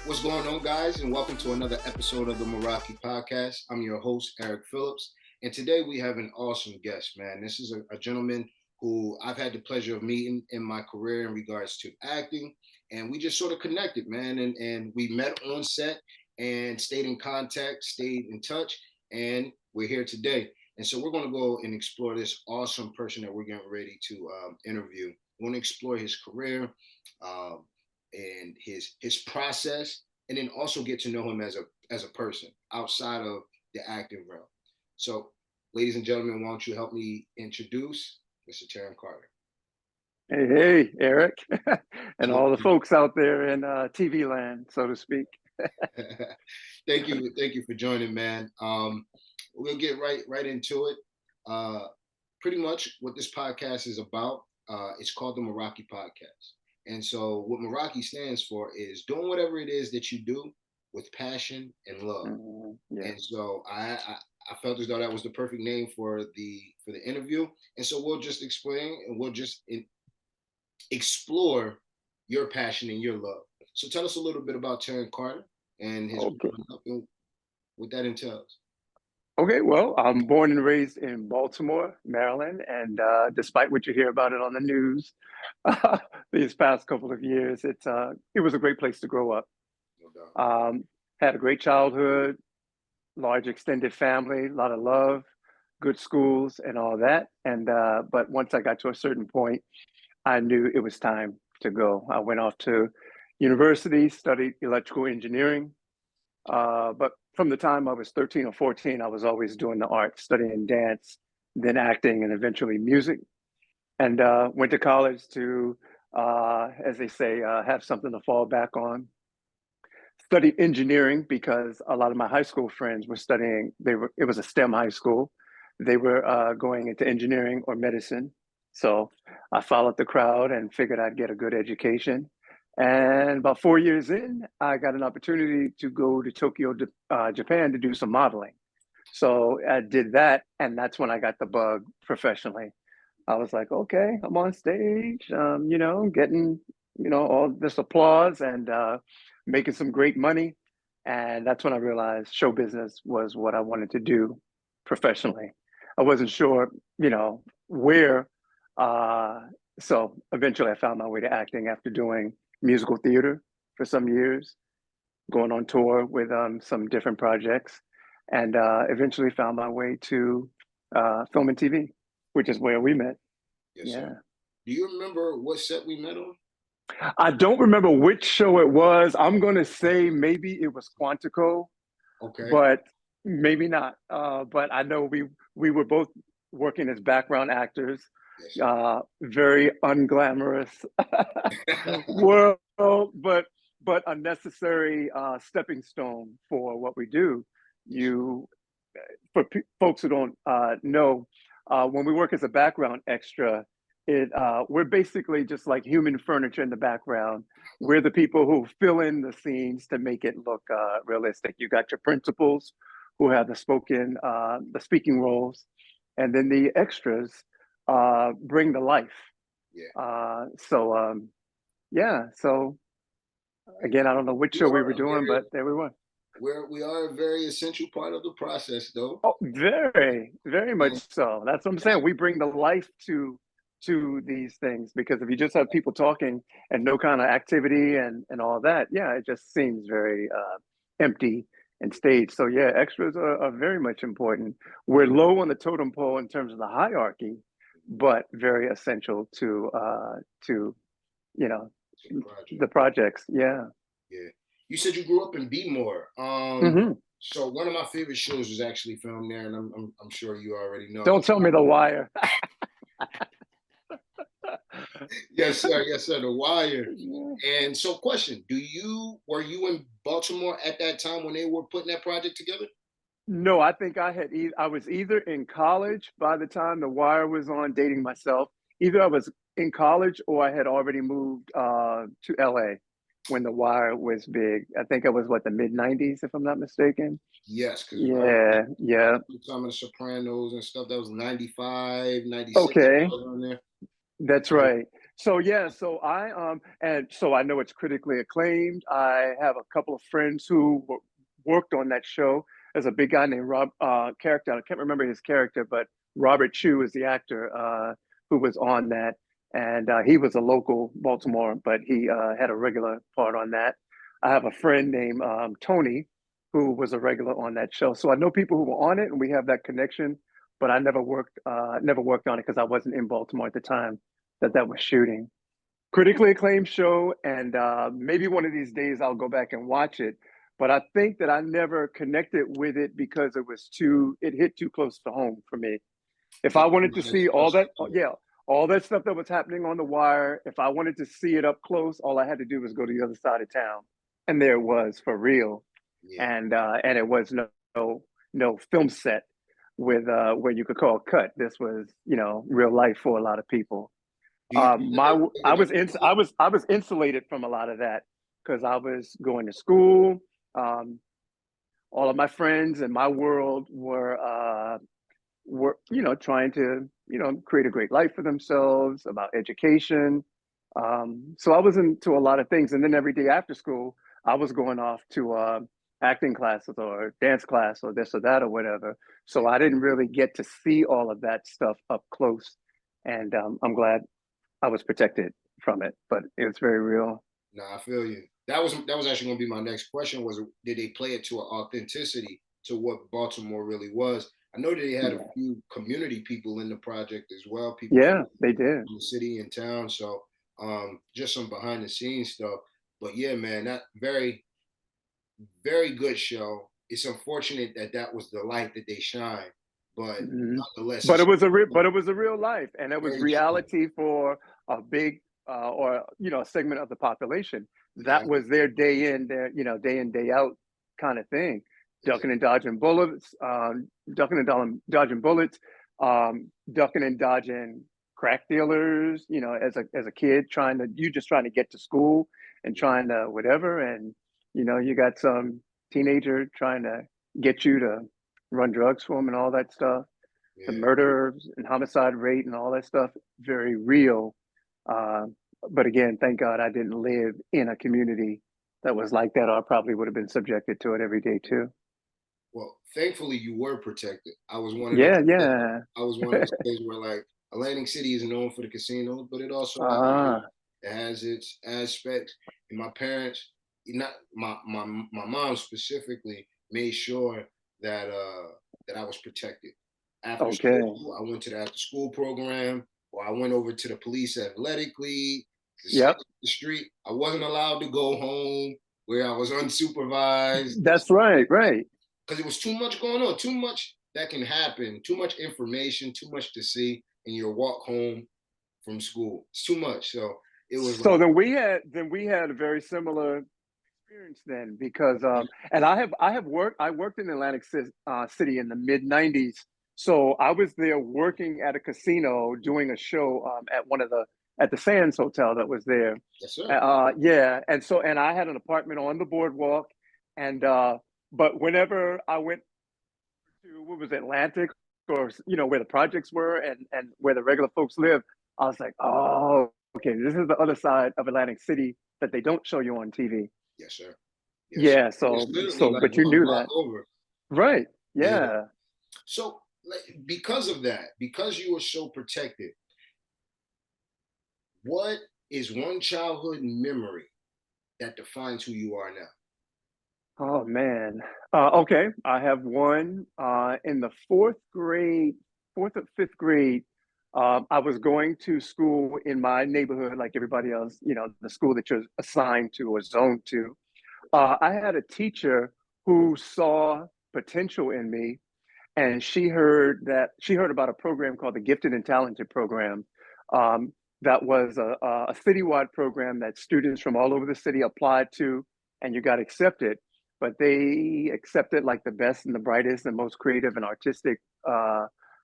What's going on, guys, and welcome to another episode of the Meraki podcast. I'm your host, Eric Phillips, and today we have an awesome guest, man. This is a gentleman who I've had the pleasure of meeting in my career in regards to acting, and we just sort of connected, man, and we met on set and stayed in contact, stayed in touch, and we're here today. And so we're going to go and explore this awesome person that we're getting ready to interview. We're going to explore his career, um, and his process, and then also get to know him as a person outside of the acting realm. So, ladies and gentlemen, why don't you help me introduce Mr. Teren Carter? Hey, Eric, and all the folks out there in TV land, so to speak. Thank you for joining, man. We'll get right into it. Uh, Pretty much what this podcast is about. It's called the Meraki Podcast. And so, what Meraki stands for is doing whatever it is that you do with passion and love. Yeah. And so, I felt as though that was the perfect name for the interview. And so, we'll just explain and we'll just explore your passion and your love. So, tell us a little bit about Teren Carter and his Okay. and what that entails. Okay. Well, I'm born and raised in Baltimore, Maryland, and despite what you hear about it on the news these past couple of years, it was a great place to grow up. No doubt. Had a great childhood, large extended family, a lot of love, good schools, and all that. And but once I got to a certain point, I knew it was time to go. I went off to university, studied electrical engineering. But from the time I was 13 or 14, I was always doing the arts, studying dance, then acting, and eventually music. And went to college to, as they say, have something to fall back on. Studied engineering because a lot of my high school friends were studying. It was a STEM high school. They were going into engineering or medicine. So I followed the crowd and figured I'd get a good education. And about 4 years in, I got an opportunity to go to Tokyo, Japan to do some modeling. So I did that, and that's when I got the bug professionally. I was like, okay, I'm on stage, getting, all this applause and making some great money. And that's when I realized show business was what I wanted to do professionally. I wasn't sure, where. Uh, so eventually I found my way to acting after doing musical theater for some years, going on tour with some different projects, and eventually found my way to film and TV, which is where we met. Yes, sir. Yeah. Do you remember what set we met on? I don't remember which show it was. I'm going to say maybe it was Quantico, Okay. but maybe not. But I know we were both working as background actors, Yes, sir. very unglamorous world, but a necessary stepping stone for what we do. Yes, sir. You, for folks who don't know, when we work as a background extra, we're basically just like human furniture in the background. We're the people who fill in the scenes to make it look realistic. You got your principals who have the speaking roles, and then the extras bring the life. Yeah. Yeah. So again, I don't know which We show we are were a doing, very but there we were. we are a very essential part of the process, though. Oh, very, very much And so. That's what I'm yeah, saying. We bring the life to these things because if you just have people talking and no kind of activity and all that, yeah, it just seems very empty and staged. So yeah, extras are very much important. We're low on the totem pole in terms of the hierarchy, but very essential to you know to the project. the projects. Yeah. Yeah. You said you grew up in Beemore. Hmm. So one of my favorite shows was actually filmed there, and I'm sure you already know. Don't tell me The Wire. Yes, sir. Yes, sir. The Wire. And so, question: were you in Baltimore at that time when they were putting that project together? No, I think I was either in college by the time The Wire was on, dating myself. Either I was in college or I had already moved to LA when The Wire was big. I think it was what, the mid '90s, if I'm not mistaken. Yes, because Yeah, yeah. some of the Sopranos and stuff that was 95, 96 Okay, on there. that's right. So yeah, so and so I know it's critically acclaimed. I have a couple of friends who worked on that show. There's a big guy named Rob character. I can't remember his character, but Robert Chu is the actor who was on that, and he was a local Baltimore, but he had a regular part on that. I have a friend named Tony who was a regular on that show. So I know people who were on it, and we have that connection. But I never worked on it because I wasn't in Baltimore at the time that was shooting. Critically acclaimed show, and maybe one of these days I'll go back and watch it. But I think that I never connected with it because it hit too close to home for me. If Yeah, I wanted to see all that, yeah, all that stuff that was happening on the wire, if I wanted to see it up close, all I had to do was go to the other side of town, and there it was for real. yeah. And it was no film set with where you could call cut. This was real life for a lot of people. Do you think that they were I taking was everybody? I was insulated from a lot of that because I was going to school. Um, all of my friends in my world were trying to create a great life for themselves, about education. So I was into a lot of things, and then every day after school I was going off to acting classes or dance class or this or that or whatever. So Yeah. I didn't really get to see all of that stuff up close, and I'm glad I was protected from it, but it was very real. No, I feel you. That was actually going to be my next question. Was did they play it to an authenticity to what Baltimore really was? I know that they had a Yeah, few community people in the project as well, people yeah, they did. from the city and town. So just some behind the scenes stuff. But yeah, man, that very good show. It's unfortunate that that was the light that they shine, but Mhm. nonetheless, But it's it was a real life, and it was very true. reality for a big or a segment of the population. That Exactly. was their day in, day in day out kind of thing, ducking Exactly. and dodging bullets, dodging bullets, ducking and dodging crack dealers. As a kid, just trying to get to school and Yeah. trying to whatever, and you got some teenager trying to get you to run drugs for them and all that stuff, the Yeah. murders and homicide rate and all that stuff, very real. Uh, but again, thank God I didn't live in a community that was like that, or I probably would have been subjected to it every day too. Well, thankfully you were protected. I was one of those. Yeah, yeah. I was one of those days where like Atlantic City is known for the casinos, but it also has Ah, its aspects. And my parents, not my mom specifically, made sure that that I was protected. After okay. school, I went to the after school program, or I went over to the police athletic league to stay Yep. on the street. I wasn't allowed to go home where I was unsupervised That's right, right. because it was too much going on, too much that can happen, too much information, too much to see in your walk home from school. It's too much. So it was So like, then we had a very similar experience then because and I worked in City in the mid 90s. So I was there working at a casino doing a show at the Sands Hotel that was there. yes, sir. Yeah, and I had an apartment on the boardwalk, and but whenever I went to what was it, Atlantic, or where the projects were and where the regular folks live, I was like, oh, okay, this is the other side of Atlantic City that they don't show you on TV. Yes, sir. Yes, sir. Yeah, It's so literally so like but you one knew block that. over. Right. Yeah. Yeah. So like, because of that, because you were so protected, what is one childhood memory that defines who you are now? Oh man. Okay. I have one in the fourth or fifth grade. I was going to school in my neighborhood like everybody else, the school that you're assigned to or zoned to. Okay. I had a teacher who saw potential in me, and she heard about a program called the Gifted and Talented Program. Um, that was a citywide program that students from all over the city applied to, and you got accepted. But they accepted like the best and the brightest and most creative and artistic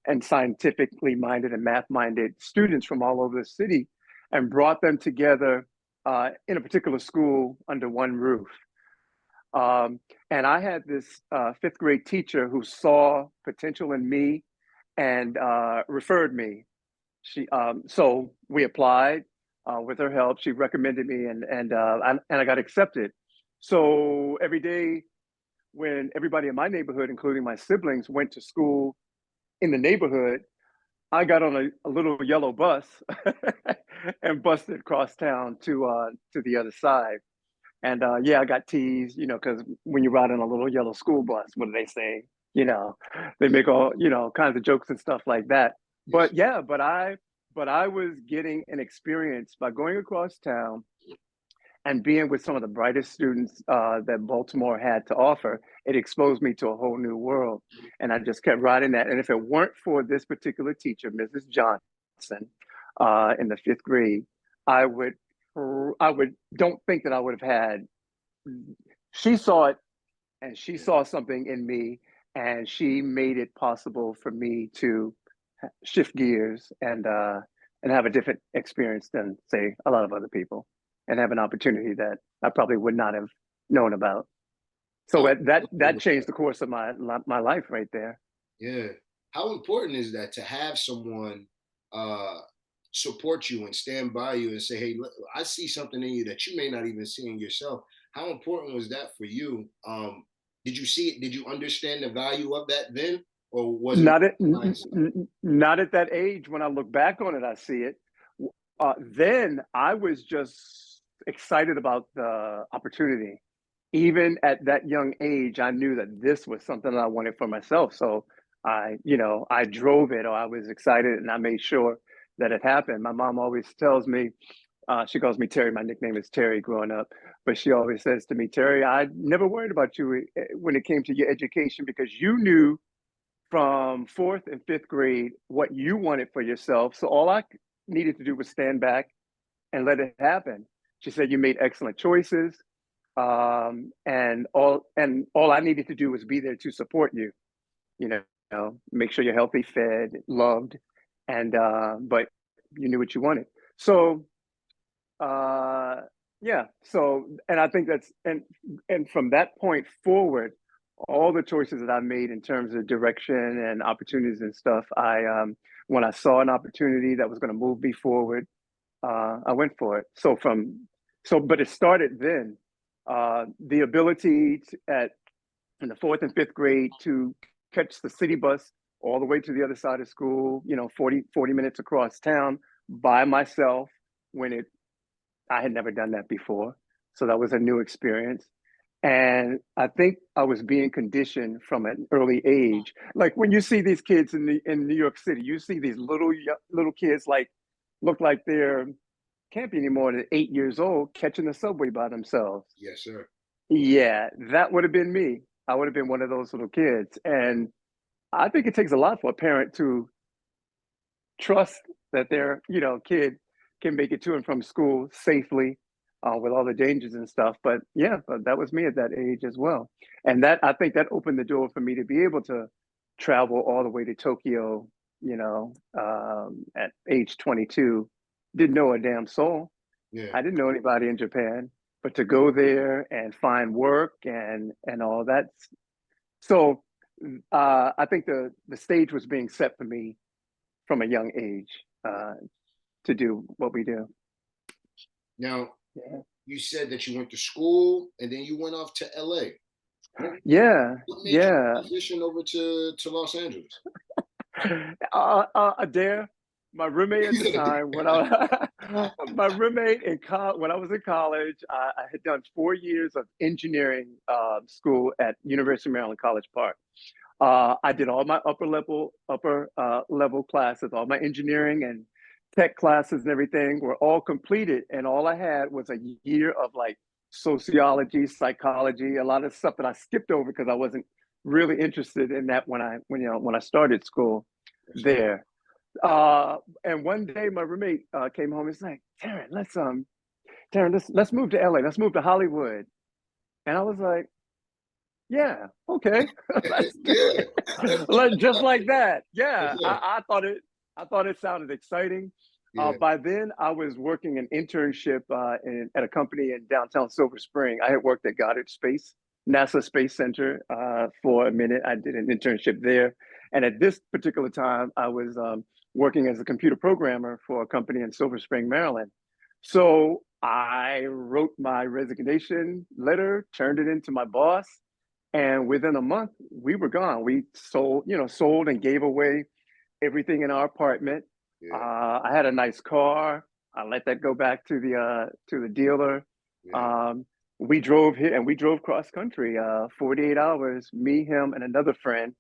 and scientifically minded and math minded students from all over the city, and brought them together in a particular school under one roof. Um, and I had this fifth grade teacher who saw potential in me and referred me. So we applied. with her help. She recommended me, and I got accepted. So every day when everybody in my neighborhood, including my siblings, went to school in the neighborhood, I got on a little yellow bus and busted across town to the other side. And yeah, I got teased, because when you ride in a little yellow school bus, what do they say? You know, they Yeah. make all kinds of jokes and stuff like that. Yes. But yeah, but I was getting an experience by going across town and being with some of the brightest students that Baltimore had to offer. It exposed me to a whole new world, and I just kept riding that. And if it weren't for this particular teacher, Mrs. Johnson, in the fifth grade, I would, I would don't think that I would have had. She saw it, and she saw something in me, and she made it possible for me to shift gears and have a different experience than say a lot of other people, and have an opportunity that I probably would not have known about. So How that important is changed that? the course of my life right there. Yeah. How important is that to have someone uh, support you and stand by you and say, "Hey, look, I see something in you that you may not even see in yourself." How important was that for you? Did you see it? Did you understand the value of that then, or was it Not at hindsight? not at that age. When I look back on it, I see it. Then I was just excited about the opportunity. Even at that young age, I knew that this was something that I wanted for myself. So I drove it, or I was excited, and I made sure that it happened. My mom always tells me, she calls me Terry. My nickname is Terry growing up, but she always says to me, Terry, I never worried about you when it came to your education, because you knew from fourth and fifth grade what you wanted for yourself. So all I needed to do was stand back and let it happen. She said you made excellent choices, and all I needed to do was be there to support you. Make sure you're healthy, fed, loved, and but you knew what you wanted. So uh, yeah. So, and I think and from that point forward, all the choices that I made in terms of direction and opportunities and stuff, when I saw an opportunity that was going to move me forward, I went for it. But it started then. The ability in the fourth and fifth grade to catch the city bus all the way to the other side of school, 40 minutes across town by myself, when I had never done that before. So that was a new experience. And I think I was being conditioned from an early age. Like when you see these kids in New York City, you see these little kids, like, look like they're can't be any more than 8 years old, catching the subway by themselves. Yes, sir. Yeah, that would have been me. I would have been one of those little kids. And I think it takes a lot for a parent to trust that their kid can make it to and from school safely, with all the dangers and stuff. But yeah, but that was me at that age as well. And that, I think, that opened the door for me to be able to travel all the way to Tokyo, at age 22. Didn't know a damn soul. Yeah. I didn't know anybody in Japan, but to go there and find work and all that. So I think the stage was being set for me from a young age, to do what we do. Now, Yeah, you said that you went to school and then you went off to LA. What, yeah, what made you yeah. transition over to Los Angeles? Adair, my roommate at the time, my roommate when I was in college, I had done 4 years of engineering school at University of Maryland, College Park. I did all my upper level classes, all my engineering and tech classes and everything were all completed, and all I had was a year of like sociology, psychology, a lot of stuff that I skipped over because I wasn't really interested in that when I started school Yes. there. And one day my roommate came home and was like, Taryn, let's move to LA, let's move to Hollywood. And I was like, yeah, okay, let's do Yeah. it. Just like that. Yeah, I thought it sounded exciting. Yeah. By then, I was working an internship at a company in downtown Silver Spring. I had worked at Goddard Space, NASA Space Center, for a minute. I did an internship there, and at this particular time, I was working as a computer programmer for a company in Silver Spring, Maryland. So I wrote my resignation letter, turned it into my boss, and within a month we were gone. We sold and gave away everything in our apartment. Yeah, I had a nice car. I let that go back to the dealer. yeah, Um, we drove here and we drove cross country, 48 hours, me, him, and another friend,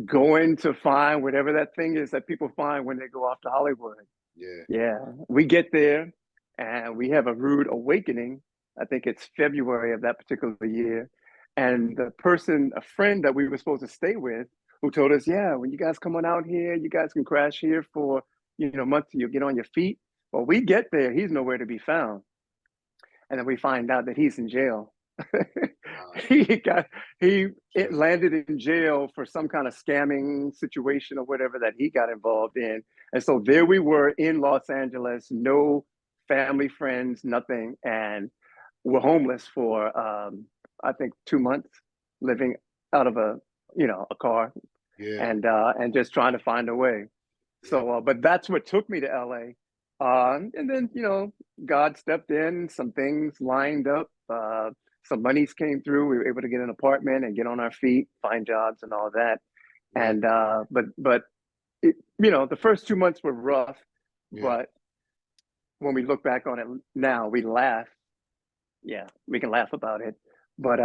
going to find whatever that thing is that people find when they go off to Hollywood. yeah, Yeah, we get there and we have a rude awakening. I think it's February of that particular year. And the person, a friend that we were supposed to stay with, who told us, yeah, when you guys come on out here, you guys can crash here for, a month till you get on your feet. Well, we get there, he's nowhere to be found. And then we find out that he's in jail. uh, he got he it yeah, landed in jail for some kind of scamming situation or whatever that he got involved in. And so there we were in Los Angeles, no family, friends, nothing, and we're homeless for I think 2 months, living out of a car, yeah, and just trying to find a way. yeah, So, but that's what took me to LA. And then, God stepped in, some things lined up, some monies came through. We were able to get an apartment and get on our feet, find jobs and all that. right, And, but the first 2 months were rough, yeah, but when we look back on it now, we laugh. Yeah, we can laugh about it. But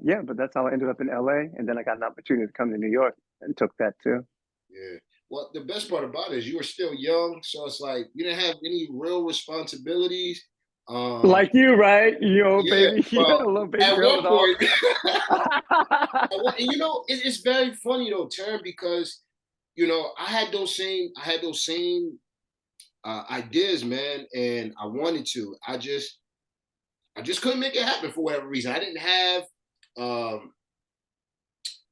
yeah, but that's how I ended up in LA. And then I got an opportunity to come to New York and took that too. yeah. Well, the best part about it is you were still young, so it's like you didn't have any real responsibilities. Um, Like you, right? yeah, Baby, you had well, a little baby at girl one with all. point, and it's very funny though, Term, because I had those same ideas, man, and I wanted to. I just couldn't make it happen for whatever reason. I didn't have um,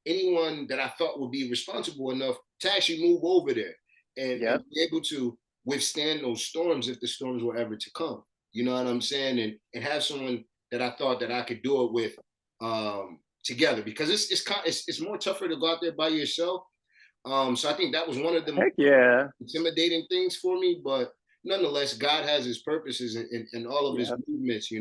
anyone that I thought would be responsible enough to actually move over there and Yep. be able to withstand those storms if the storms were ever to come. You know what I'm saying? And have someone that I thought that I could do it with together because it's more tougher to go out there by yourself. So I think that was one of the Heck yeah. intimidating things for me, but nonetheless, God has His purposes in all of His Yeah. movements.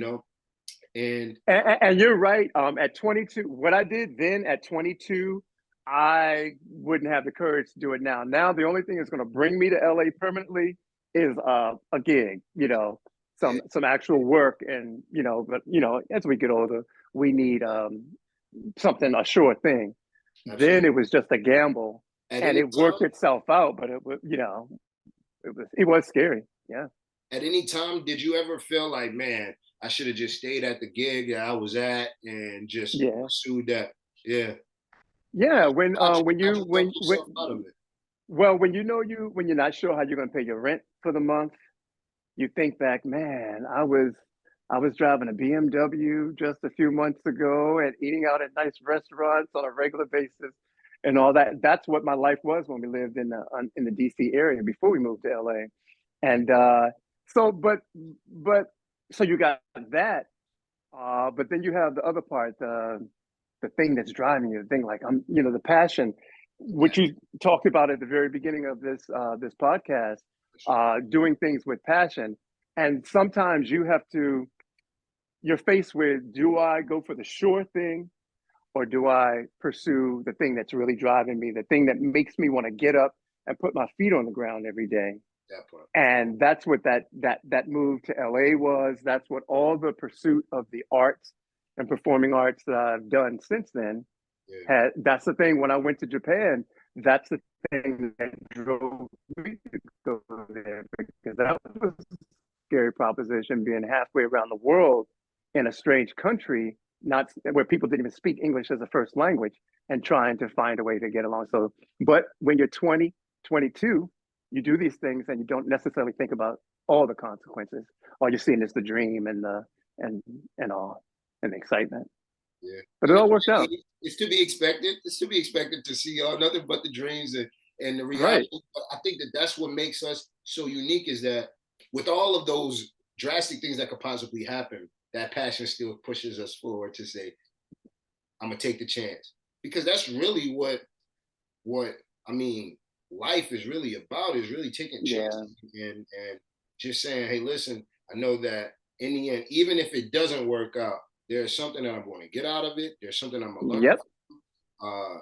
And And you're right. At 22, what I did then at 22, I wouldn't have the courage to do it now. Now, the only thing that's going to bring me to LA permanently is a gig, yeah, some actual work. And, but, as we get older, we need something, a sure thing. Then absolutely. it was just a gamble At and any it worked time, itself out, but it was, it was scary. Yeah. at any time, did you ever feel like, man, I should have just stayed at the gig that I was at and just Yeah. pursued that? Yeah. Yeah. When, How'd you talk yourself out of it? well, when you're not sure how you're going to pay your rent for the month, you think back, man, I was driving a BMW just a few months ago and eating out at nice restaurants on a regular basis and all that. That's what my life was when we lived in the DC area before we moved to LA. And so, but so you got that, but then you have the other part, the thing that's driving you, the thing like the passion, Yeah, which you talked about at the very beginning of this podcast, doing things with passion. And sometimes you're faced with, do I go for the sure thing or do I pursue the thing that's really driving me, the thing that makes me want to get up and put my feet on the ground every day? that part. And that's what that move to LA was. That's what all the pursuit of the arts and performing arts that I've done since then Yeah, had. That's the thing. When I went to Japan, that's the thing that drove me to go there, because that was a scary proposition, being halfway around the world in a strange country, not where people didn't even speak English as a first language, and trying to find a way to get along. So, but when you're 20, 22, you do these things and you don't necessarily think about all the consequences. All you're seeing is the dream and the and all and the excitement. yeah. But it And all worked out. it's to be expected. It's to be expected to see nothing but the dreams and the reality. Right. But I think that that's what makes us so unique is that with all of those drastic things that could possibly happen, that passion still pushes us forward to say, I'm gonna take the chance because that's really what I mean. Life is really about is really taking chances Yeah. and just saying, hey, listen, I know that in the end, even if it doesn't work out, there's something that I'm going to get out of it. There's something I'm going to learn. Yep. Uh,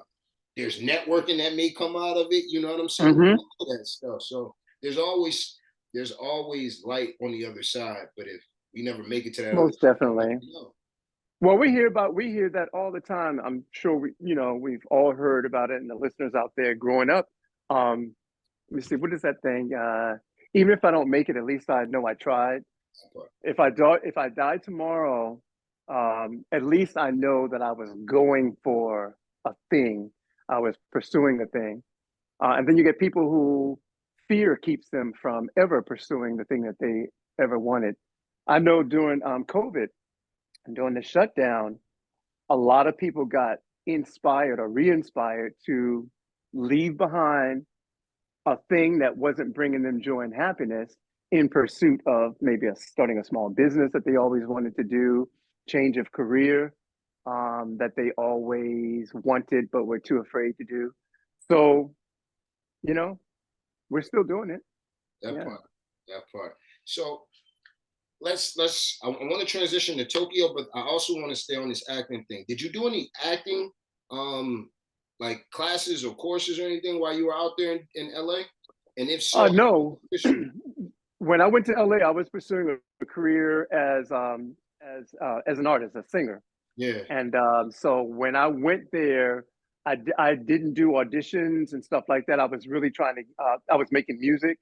there's networking that may come out of it. You know what I'm saying? Hmm. All that stuff. So there's always light on the other side. But if we never make it to that other Most side, definitely. you know. Well, we hear that all the time. I'm sure we've all heard about it, and the listeners out there growing up. Let me see, what is that thing? Even if I don't make it, at least I know I tried. If I die tomorrow, at least I know that I was going for a thing. I was pursuing a thing. And then you get people who fear keeps them from ever pursuing the thing that they ever wanted. I know during COVID and during the shutdown, a lot of people got inspired or re-inspired to leave behind a thing that wasn't bringing them joy and happiness in pursuit of maybe starting a small business that they always wanted to do, change of career that they always wanted but were too afraid to do. So, you know, we're still doing it. That Yeah. part. That part. So I want to transition to Tokyo, but I also want to stay on this acting thing. Did you do any acting um like classes or courses or anything while you were out there in LA? And if so, No. pursue. When I went to LA, I was pursuing a career as an artist, a singer. Yeah. And so when I went there, I didn't do auditions and stuff like that. I was really trying to, I was making music,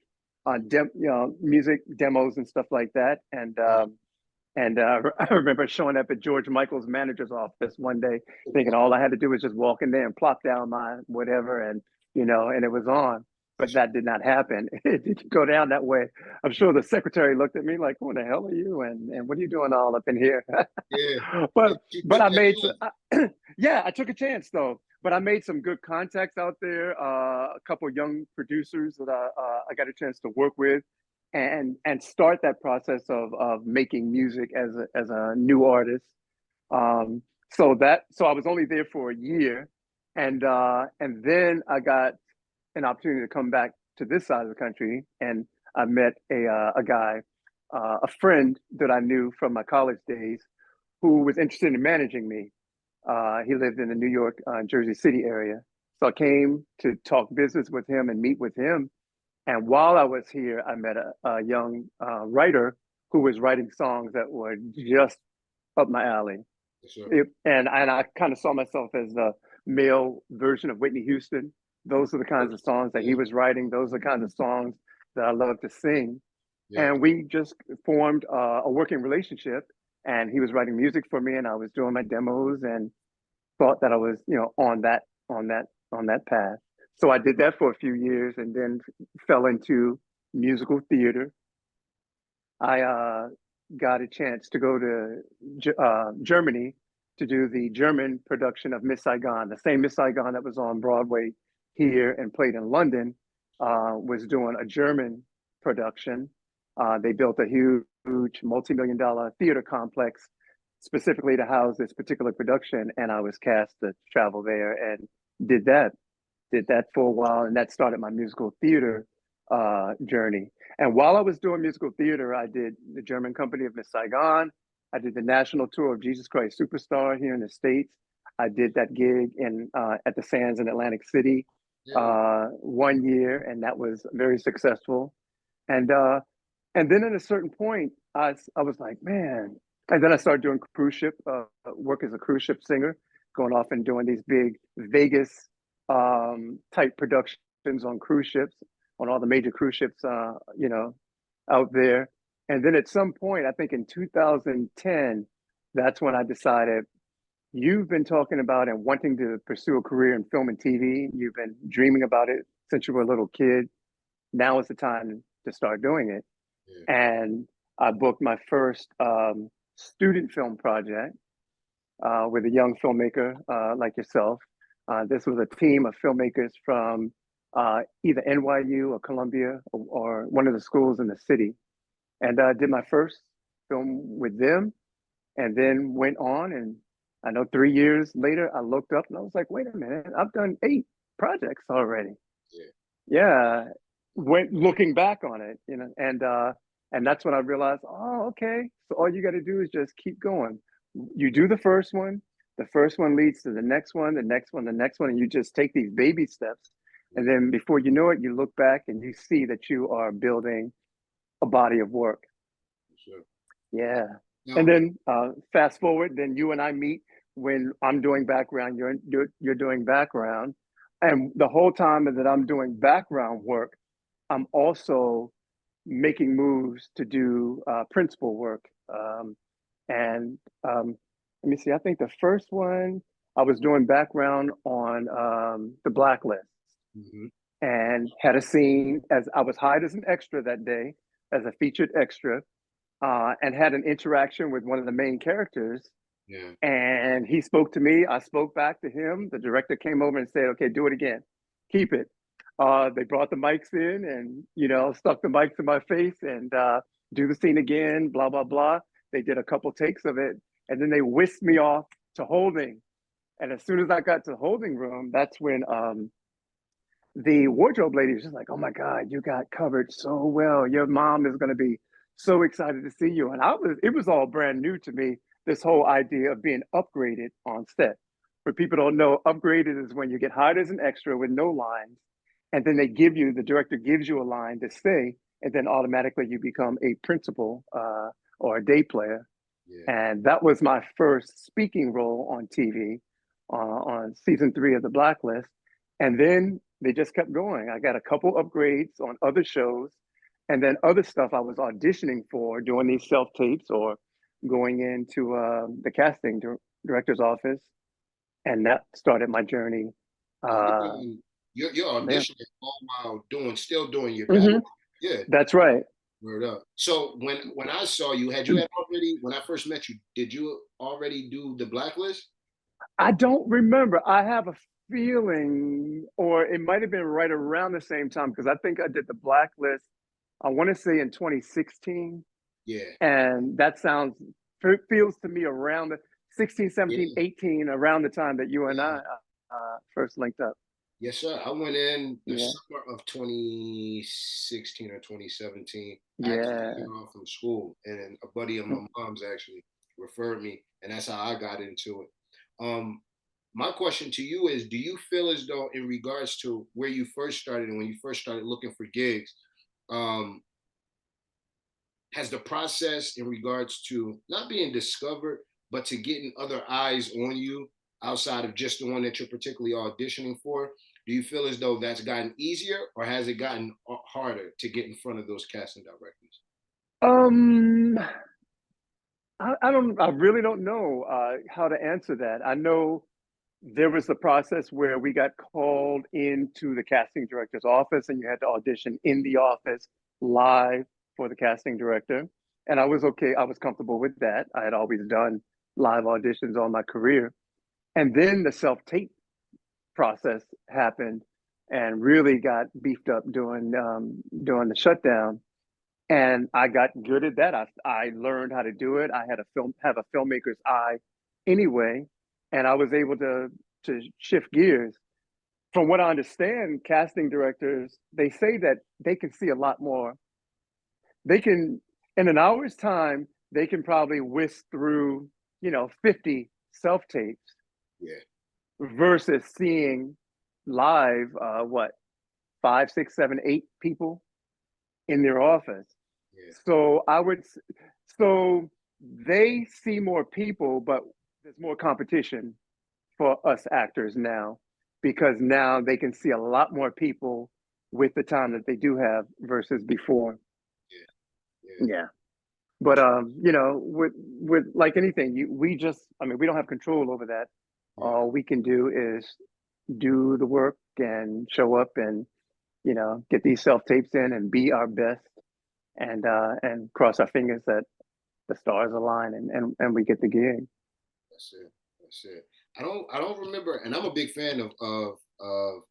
music demos and stuff like that. And I remember showing up at George Michael's manager's office one day, thinking all I had to do was just walk in there and plop down my whatever, and it was on. But that did not happen. It didn't go down that way. I'm sure the secretary looked at me like, "Who the hell are you? And what are you doing all up in here?" Yeah. but But you but took I that made chance. yeah, I took a chance though. But I made some good contacts out there. A couple of young producers that I got a chance to work with, and start that process of making music as a new artist. Um, so I was only there for a year, and then I got an opportunity to come back to this side of the country, and I met a guy, a friend that I knew from my college days, who was interested in managing me. He lived in the New York, Jersey City area. So I came to talk business with him and meet with him. And while I was here, I met a young writer who was writing songs that were just up my alley. Sure. And I kind of saw myself as the male version of Whitney Houston. Those are the kinds of songs that he Yeah. was writing. Those are the kinds of songs that I love to sing. Yeah. And we just formed a working relationship. And he was writing music for me, and I was doing my demos, and thought that I was, on that path. So I did that for a few years, and then fell into musical theater. I got a chance to go to Germany to do the German production of Miss Saigon, the same Miss Saigon that was on Broadway here and played in London. Was doing a German production. They built a huge multi-million dollar theater complex specifically to house this particular production, and I was cast to travel there and did that. Did that for a while, and that started my musical theater journey. And while I was doing musical theater, I did the German company of Miss Saigon. I did the national tour of Jesus Christ Superstar here in the States. I did that gig in at the Sands in Atlantic City Yeah. one year, and that was very successful. And and then at a certain point, I was like, man. And then I started doing cruise ship work as a cruise ship singer, going off and doing these big Vegas type productions on cruise ships, on all the major cruise ships, out there. And then at some point, I think in 2010, that's when I decided you've been talking about and wanting to pursue a career in film and TV. You've been dreaming about it since you were a little kid. Now is the time to start doing it. Yeah. And I booked my first student film project with a young filmmaker like yourself. This was a team of filmmakers from either NYU or Columbia or one of the schools in the city. And I did my first film with them, and then went on. And I know 3 years later, I looked up and I was like, wait a minute, I've done 8 projects already. Yeah. Yeah. Went looking back on it, and And that's when I realized, oh, okay. So all you got to do is just keep going. You do the first one leads to the next one, the next one, the next one, and you just take these baby steps. And Yeah, then before you know it, you look back and you see that you are building a body of work. for sure. Yeah. And Now, then fast forward, then you and I meet when I'm doing background, you're doing background. And the whole time that I'm doing background work, I'm also making moves to do principal work. And let me see, I think the first one I was doing background on the Blacklist mhm, and had a scene as I was hired as an extra that day, as a featured extra, and had an interaction with one of the main characters. yeah, And he spoke to me. I spoke back to him. The director came over and said, "Okay, do it again. Keep it." They brought the mics in and stuck the mics in my face and do the scene again. Blah blah blah. They did a couple takes of it, and then they whisked me off to holding. And as soon as I got to the holding room, that's when the wardrobe lady was just like, "Oh my God, you got covered so well. Your mom is going to be so excited to see you." And it was all brand new to me, this whole idea of being upgraded on set. For people don't know, upgraded is when you get hired as an extra with no lines, and then the director gives you a line to say, and then automatically you become a principal or a day player. yeah. And that was my first speaking role on TV on season 3 of The Blacklist. And then they just kept going. I got a couple upgrades on other shows, and then other stuff I was auditioning for, doing these self tapes or going into the director's office, and that started my journey. And Uh, you're yeah. auditioning all while still doing your back. Hmm. Yeah, That's right. word up. So when I saw you, had you had already when I first met you, did you already do the blacklist? I don't remember. I have a feeling, or it might have been right around the same time because I think I did the Blacklist. I want to say in 2016, Yeah, and that sounds feels to me around the 16, 17, yeah, 18, around the time that you and yeah. I first linked up. Yes, sir. I went in the Yeah, summer of 2016 or 2017. I actually yeah. came off from school, and a buddy of my mom's actually referred me, and that's how I got into it. Um, my question to you is: do you feel as though, in regards to where you first started and when you first started looking for gigs, um, has the process in regards to not being discovered, but to getting other eyes on you outside of just the one that you're particularly auditioning for? Do you feel as though that's gotten easier, or has it gotten harder to get in front of those casting directors? Um, I really don't know how to answer that. I know there was the process where we got called into the casting director's office and you had to audition in the office live for the casting director. And I was okay. I was comfortable with that. I had always done live auditions all my career. And then the self tape process happened and really got beefed up during the shutdown. And I got good at that. I learned how to do it. I had have a filmmaker's eye anyway, and I was able to shift gears. From what I understand, casting directors, they say that they can see a lot more. They can, in an hour's time, they can probably whisk through 50 self tapes Yeah, versus seeing live what, five, six, seven, eight people in their office. yeah, So so they see more people, but there's more competition for us actors now because now they can see a lot more people with the time that they do have versus before. yeah, yeah. Yeah. For But sure. with like anything, I mean, we don't have control over that. Yeah, All we can do is do the work and show up and get these self tapes in and be our best and cross our fingers that the stars align and we get the gig. that's it. That's it. I don't remember, and I'm a big fan of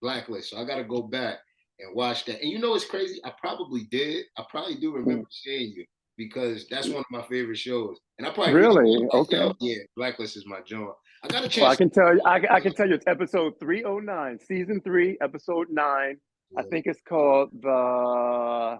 Blacklist, so I got to go back and watch that. And you know, it's crazy. I probably did. I probably do remember Mm. seeing you because that's one of my favorite shows. And I probably reached out Really? like, Okay. yo, yeah, Blacklist is my joint. I got a Well, I chance. can tell you. I can tell you it's episode 309, season 3, episode 9. I Yeah, think it's called the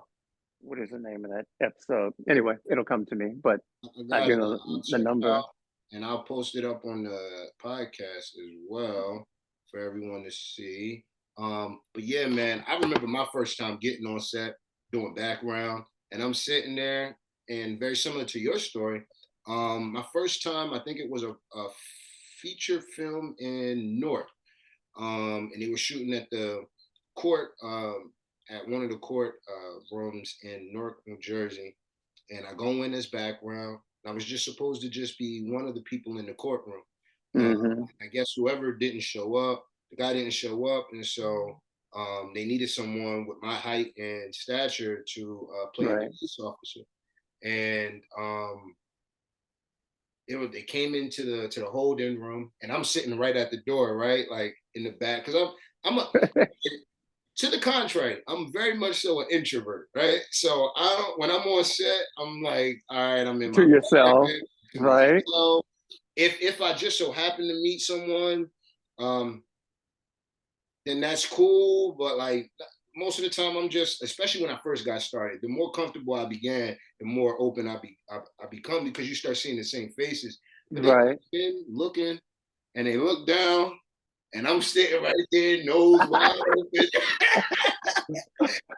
what is the name of that episode? Anyway, it'll come to me, but I you got it. know I'll the check it number. out, and I'll post it up on the podcast as well for everyone to see. But yeah, man, I remember my first time getting on set doing background, and I'm sitting there, and very similar to your story. My first time, I think it was a feature film in Newark, and they were shooting at the court, at one of the court rooms in Newark, New Jersey, and I go in as background. I was just supposed to just be one of the people in the courtroom. Uh, Hmm. I guess whoever didn't show up, the guy didn't show up, and so they needed someone with my height and stature to play a Right. police officer. And they came into the holding room, and I'm sitting right at the door, right, like in the back, because I'm a to the contrary, I'm very much so an introvert, right? So I don't when I'm on set, I'm like, all right, I'm in To my yourself, bag, to right? myself. If I just so happen to meet someone, um, then that's cool. But like most of the time, I'm just, especially when I first got started, the more comfortable I began, the more open I become, because you start seeing the same faces. But they Right. in looking, and they look down, and I'm sitting right there, nose wide open,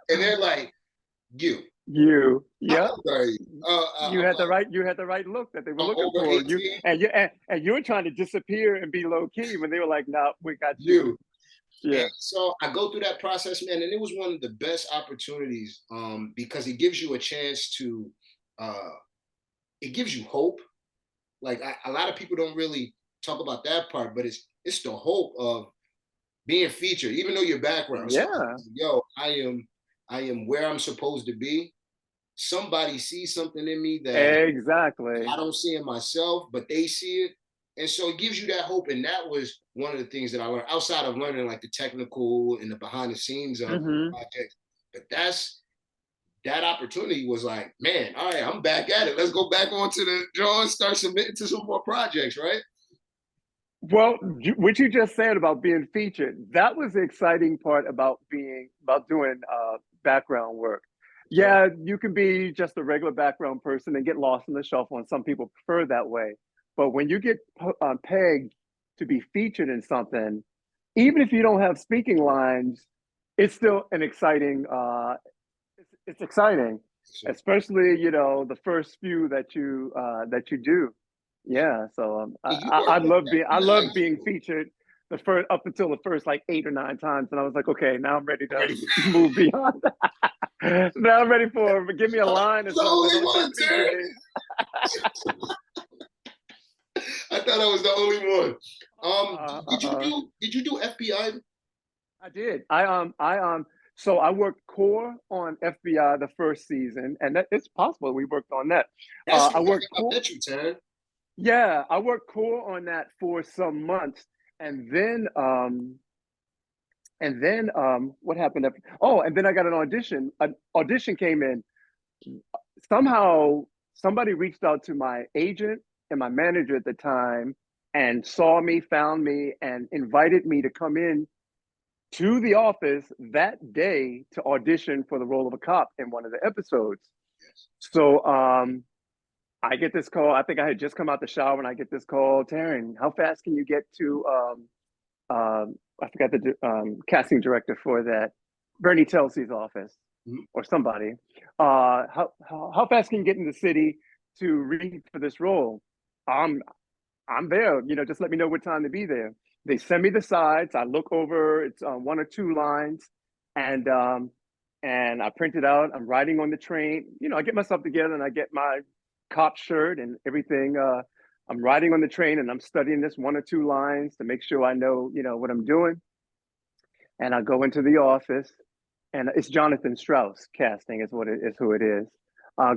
and they're like, "You, You, how yep. old are you?" You had the right. You had the right look that they were I'm looking over for. 18. And you were trying to disappear and be low key when they were like, "No, we got you." You. And Yeah. so I go through that process, man, and it was one of the best opportunities, because it gives you a chance to, uh, it gives you hope. Like a lot of people don't really talk about that part, but it's the hope of being featured, even though your background. Yeah. Yo, I am where I'm supposed to be. Somebody sees something in me that I Exactly. don't see in myself, but they see it. And so it gives you that hope. And that was one of the things that I learned outside of learning like the technical and the behind the scenes of Hmm. projects. But that opportunity was like, man, all right, I'm back at it. Let's go back onto the drawing, start submitting to some more projects, right? Well, what you just said about being featured, that was the exciting part about doing background work. Yeah. Yeah, you can be just a regular background person and get lost in the shuffle, and some people prefer that way. But when you get pegged to be featured in something, even if you don't have speaking lines, it's still an exciting. It's exciting, So, especially the first few that you do. Yeah, so you worked at I FBI love being too. featured the first up until the first like 8 or 9 times, and I was like, okay, now I'm ready to Already. move beyond. Now I'm ready for give me a I thought line I or was the something. only Don't one, just feature Teren. me. I thought I was the only one. Uh, uh, uh, Did you do FBI? I did. So I worked core on FBI the first season, and it's possible we worked on that. That's I where I worked think I core. met you, Teren. Yeah, I worked core on that for some months, and then what happened? Oh, and then I got an audition. An audition came in. Somehow, somebody reached out to my agent and my manager at the time, and saw me, found me, and invited me to come in to the office that day to audition for the role of a cop in one of the episodes. Yes. So I get this call. I think I had just come out the shower and I get this call. Taryn, how fast can you get to I forgot the casting director for that, Bernie Telsey's office Mhm. or somebody. How fast can you get in the city to read for this role? I'm I'm there. Just let me know what time to be there. They send me the sides. I look over. It's one or two lines, and I print it out. I'm riding on the train. I get myself together and I get my cop shirt and everything. I'm riding on the train and I'm studying this one or two lines to make sure I know, what I'm doing. And I go into the office, and it's Jonathan Strauss casting is what it is, who it is.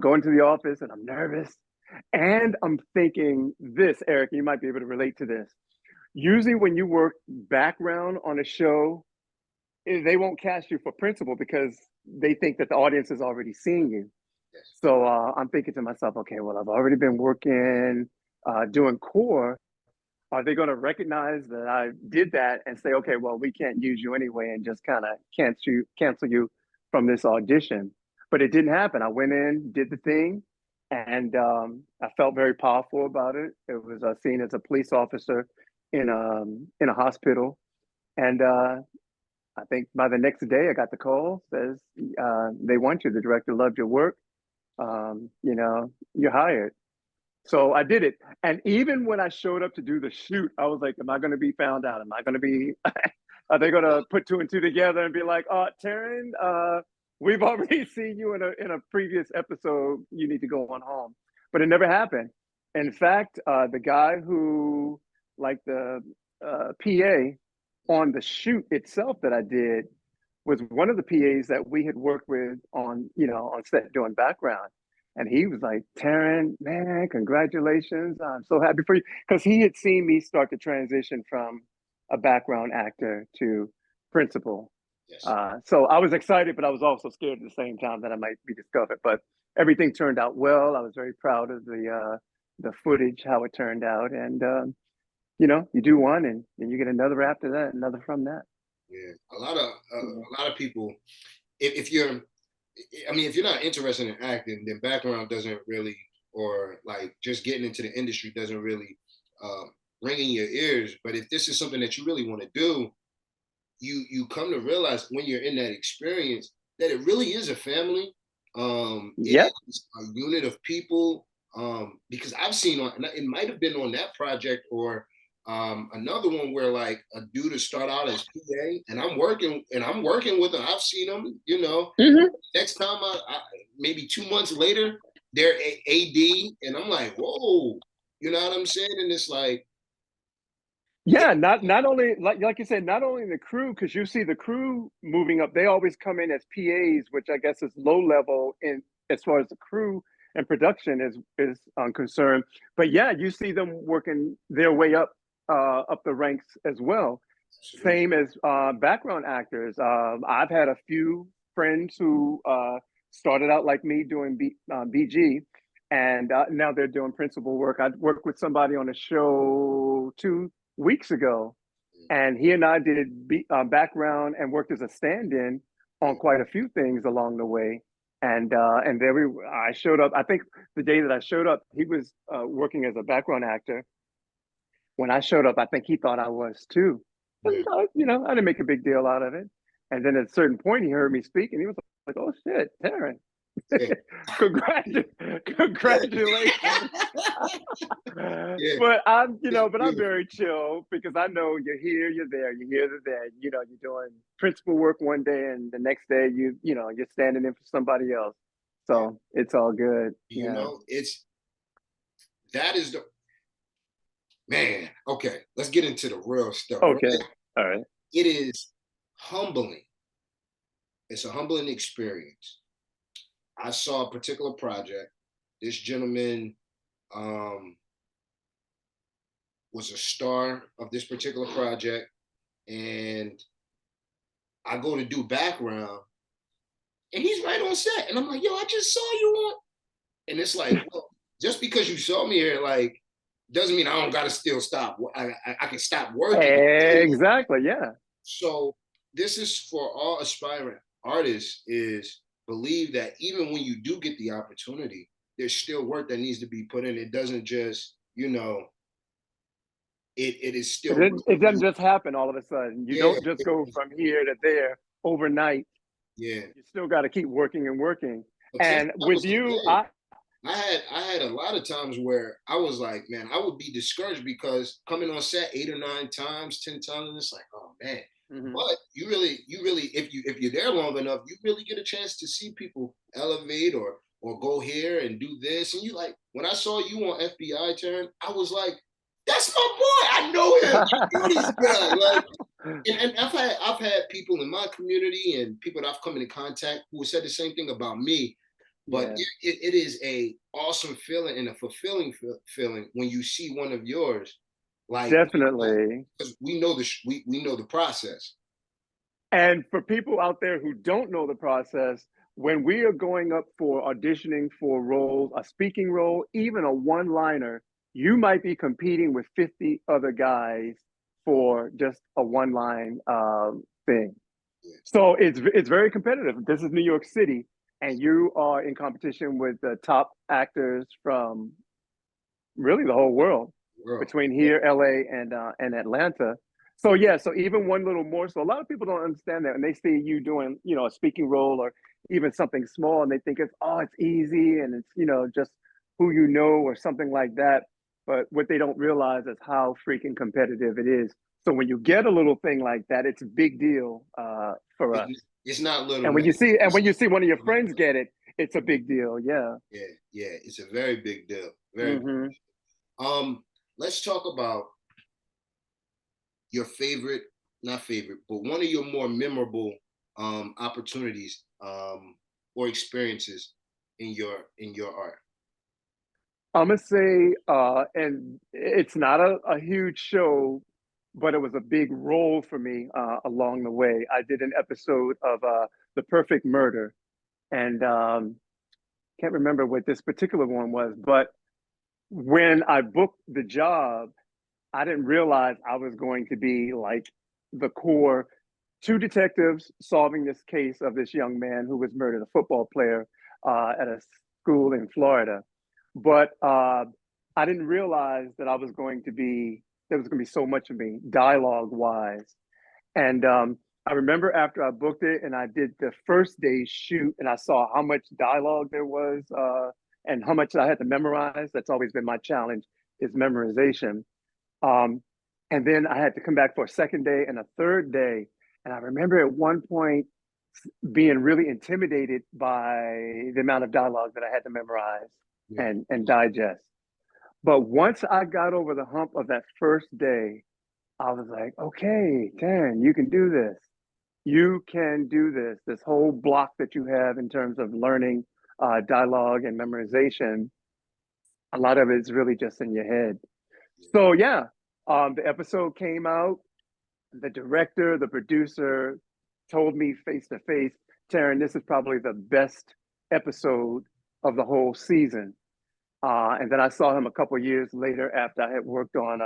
Go into the office and I'm nervous, and I'm thinking this, Eric, you might be able to relate to this. Usually, when you work background on a show, they won't cast you for principal because they think that the audience has already seen you. Yes. So I'm thinking to myself, okay, well, I've already been working doing core. Are they going to recognize that I did that and say, okay, well, we can't use you anyway, and just kind of cancel you from this audition? but it didn't happen. I went in, did the thing, and I felt very powerful about it. It was seen as a police officer in a hospital, and I think by the next day I got the call, says they want you. The director loved your work. You're hired. So I did it. And even when I showed up to do the shoot, I was like, am I going to be found out? Am I going to be, are they going to put two and two together and be like, Teren, we've already seen you in a previous episode. You need to go on home. But it never happened. In fact, the guy who, like the PA on the shoot itself that I did was one of the PAs that we had worked with on set doing background. And he was like, Teren, man, congratulations. I'm so happy for you. Because he had seen me start to transition from a background actor to principal. Yes. So I was excited, but I was also scared at the same time that I might be discovered. But everything turned out well. I was very proud of the footage, how it turned out. And, you do one and then you get another after that, another from that. Yeah. A lot of people, if you're, I mean, if you're not interested in acting, then background doesn't really, or like just getting into the industry doesn't really ring in your ears. But if this is something that you really want to do, you come to realize when you're in that experience that it really is a family. Yeah. It is a unit of people. Because I've seen it might have been on that project or another one where like a dude to start out as PA and I'm working with them. I've seen them, Mm-hmm. next time maybe 2 months later, they're AD and I'm like, whoa, you know what I'm saying? And it's like, Yeah, not only like you said, not only the crew, because you see the crew moving up, they always come in as PAs, which I guess is low level in as far as the crew and production is concerned. But yeah, you see them working their way up the ranks as well. absolutely. Same as background actors. I've had a few friends who started out like me doing BG, and now they're doing principal work. I worked with somebody on a show 2 weeks ago, and he and I did background and worked as a stand-in on quite a few things along the way. And there I showed up. I think the day that I showed up, he was working as a background actor. When I showed up, I think he thought I was too. But, Yeah. I didn't make a big deal out of it. And then at a certain point, he heard me speak, and he was like, "Oh shit, Teren, Yeah. congratulations!" Yeah. But I'm Beautiful. very chill because I know you're here, you're there, you're here, you're there. You're doing principal work one day, and the next day you're standing in for somebody else. Yeah. So it's all good. Yeah. It's that is the man. Okay, let's get into the real stuff, Okay. right? All right. It is humbling. It's a humbling experience. I saw a particular project. This gentleman um, was a star of this particular project, and I go to do background, and he's right on set, and I'm like, "Yo, I just saw you on," and it's like, well, just because you saw me here, like, doesn't mean I don't got to still stop. I can stop working. Exactly. Yeah. So this is for all aspiring artists: is believe that even when you do get the opportunity, there's still work that needs to be put in. It doesn't just, it is It still didn't, it doesn't just happen all of a sudden. You yeah, don't just go from here to there overnight. yeah. You still got to keep working and working. But since And that with was the you, thing, I had a lot of times where I was like, man, I would be discouraged because coming on set 8 or 9 times, 10 times, and it's like, oh man. Mhm. But you really, if you're there long enough, you really get a chance to see people elevate or go here and do this. And you like when I saw you on FBI turn, I was like, that's my boy. I know him. I know this guy. Like, and I've had people in my community and people that I've come into contact who said the same thing about me. But Yeah, it is a awesome feeling and a fulfilling feeling when you see one of yours, like definitely. because we know the process. And for people out there who don't know the process, when we are going up for auditioning for roles, a speaking role, even a one liner, you might be competing with 50 other guys for just a one line thing. Yeah, So it's very competitive. This is New York City, and you are in competition with the top actors from really the whole world, World. between Yeah. here, LA, and Atlanta. So yeah, so even one little more. So a lot of people don't understand that, and they see you doing, a speaking role or even something small, and they think it's easy and it's just who you know or something like that. But what they don't realize is how freaking competitive it is. So when you get a little thing like that, it's a big deal for us. It's not little, And man. when you see one of your friends get it, it's a big deal. Yeah. Yeah, yeah, it's a very big deal. Very big. Mm-hmm. Let's talk about your favorite, not favorite, but one of your more memorable opportunities or experiences in your art. I'm gonna say, and it's not a huge show, but it was a big role for me along the way. I did an episode of The Perfect Murder, and can't remember what this particular one was, but when I booked the job, I didn't realize I was going to be like the core two detectives solving this case of this young man who was murdered, a football player at a school in Florida. But I didn't realize that there was going to be so much of me dialogue wise. And I remember after I booked it and I did the first day's shoot and I saw how much dialogue there was and how much I had to memorize. That's always been my challenge is memorization. Um, and then I had to come back for a second day and a third day. And I remember at one point being really intimidated by the amount of dialogue that I had to memorize Yeah. and digest. But once I got over the hump of that first day, I was like, okay, Teren, you can do this. You can do this. This whole block that you have in terms of learning dialogue and memorization, a lot of it's really just in your head. So yeah, the episode came out. The director, the producer told me face to face, Teren, this is probably the best episode of the whole season. And then I saw him a couple of years later after I had worked on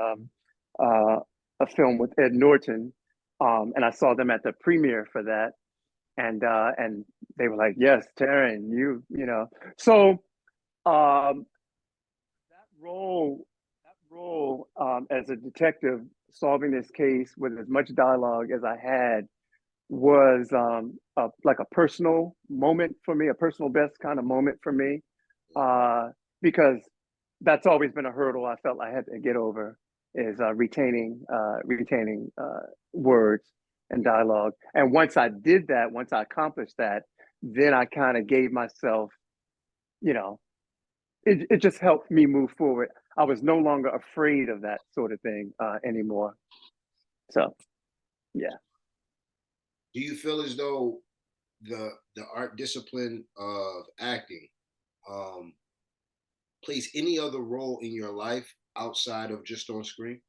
a film with Ed Norton, and I saw them at the premiere for that, and they were like, "Yes, Teren, you know." So um, that role as a detective solving this case with as much dialogue as I had was like a personal moment for me, a personal best kind of moment for me, because that's always been a hurdle I felt I had to get over is retaining words and dialogue. And once I did that, once I accomplished that, then I kind of gave myself, you know, it just helped me move forward. I was no longer afraid of that sort of thing anymore. So yeah. Do you feel as though the art discipline of acting um, plays any other role in your life outside of just on screen?